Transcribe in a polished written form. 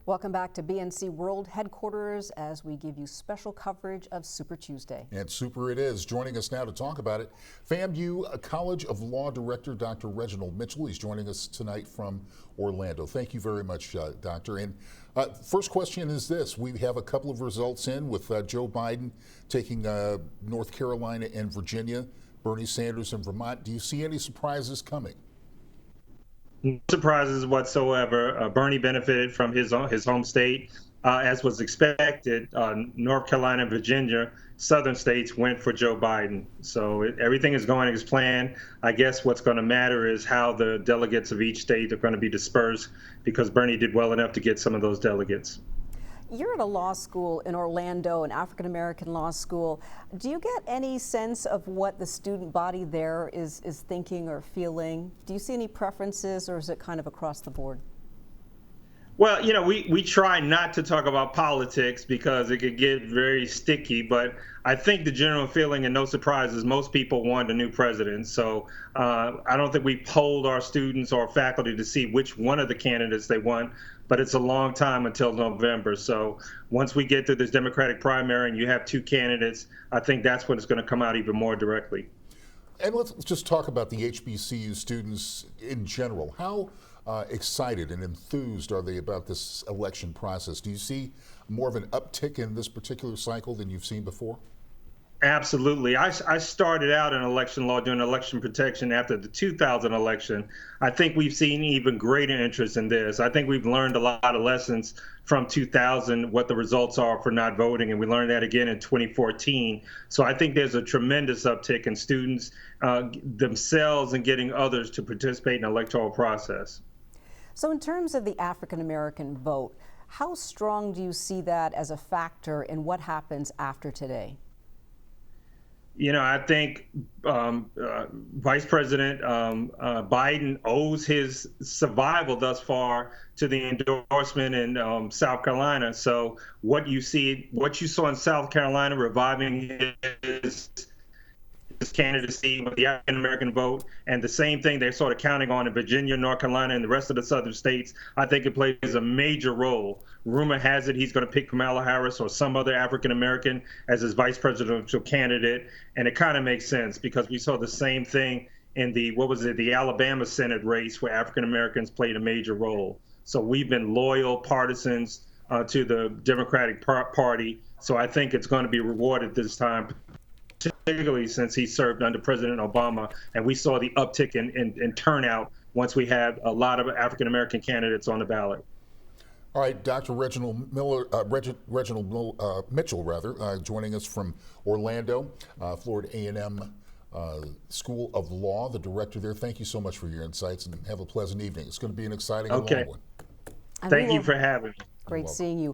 Welcome back to BNC World Headquarters as we give you special coverage of Super Tuesday. And super it is. Joining us now to talk about it, FAMU College of Law Director Dr. Reginald Mitchell. He's joining us tonight from Orlando. Thank you very much, Doctor. And first question is this. We have a couple of results in with Joe Biden taking North Carolina and Virginia, Bernie Sanders in Vermont. Do you see any surprises coming? No surprises whatsoever. Bernie benefited from his home state, as was expected. North Carolina and Virginia, southern states, went for Joe Biden. So everything is going as planned. I guess what's going to matter is how the delegates of each state are going to be dispersed, because Bernie did well enough to get some of those delegates. You're at a law school in Orlando, an African-American law school. Do you get any sense of what the student body there is thinking or feeling? Do you see any preferences, or is it kind of across the board? Well, you know, we try not to talk about politics because it could get very sticky, but I think the general feeling, and no surprises, most people want a new president. So I don't think we polled our students or faculty to see which one of the candidates they want, but it's a long time until November. So once we get through this Democratic primary and you have two candidates, I think that's when it's going to come out even more directly. And let's just talk about the HBCU students in general. How excited and enthused are they about this election process? Do you see more of an uptick in this particular cycle than you've seen before? Absolutely. I started out in election law doing election protection after the 2000 election. I think we've seen even greater interest in this. I think we've learned a lot of lessons from 2000, what the results are for not voting, and we learned that again in 2014. So I think there's a tremendous uptick in students themselves and getting others to participate in the electoral process. So in terms of the African-American vote, how strong do you see that as a factor in what happens after today? You know, I think Vice President Biden owes his survival thus far to the endorsement in South Carolina. So what you saw in South Carolina reviving his candidacy with the African-American vote, and the same thing they're sort of counting on in Virginia, North Carolina, and the rest of the southern states, I think it plays a major role. Rumor has it he's going to pick Kamala Harris or some other African-American as his vice presidential candidate, and it kind of makes sense because we saw the same thing in the Alabama Senate race where African-Americans played a major role. So we've been loyal partisans to the Democratic Party, so I think it's going to be rewarded this time, particularly since he served under President Obama, and we saw the uptick in turnout once we had a lot of African-American candidates on the ballot. All right, Dr. Reginald Mitchell, joining us from Orlando, Florida A&M School of Law, the director there. Thank you so much for your insights, and have a pleasant evening. It's going to be an exciting and long one. Thank you for having me. Great seeing you.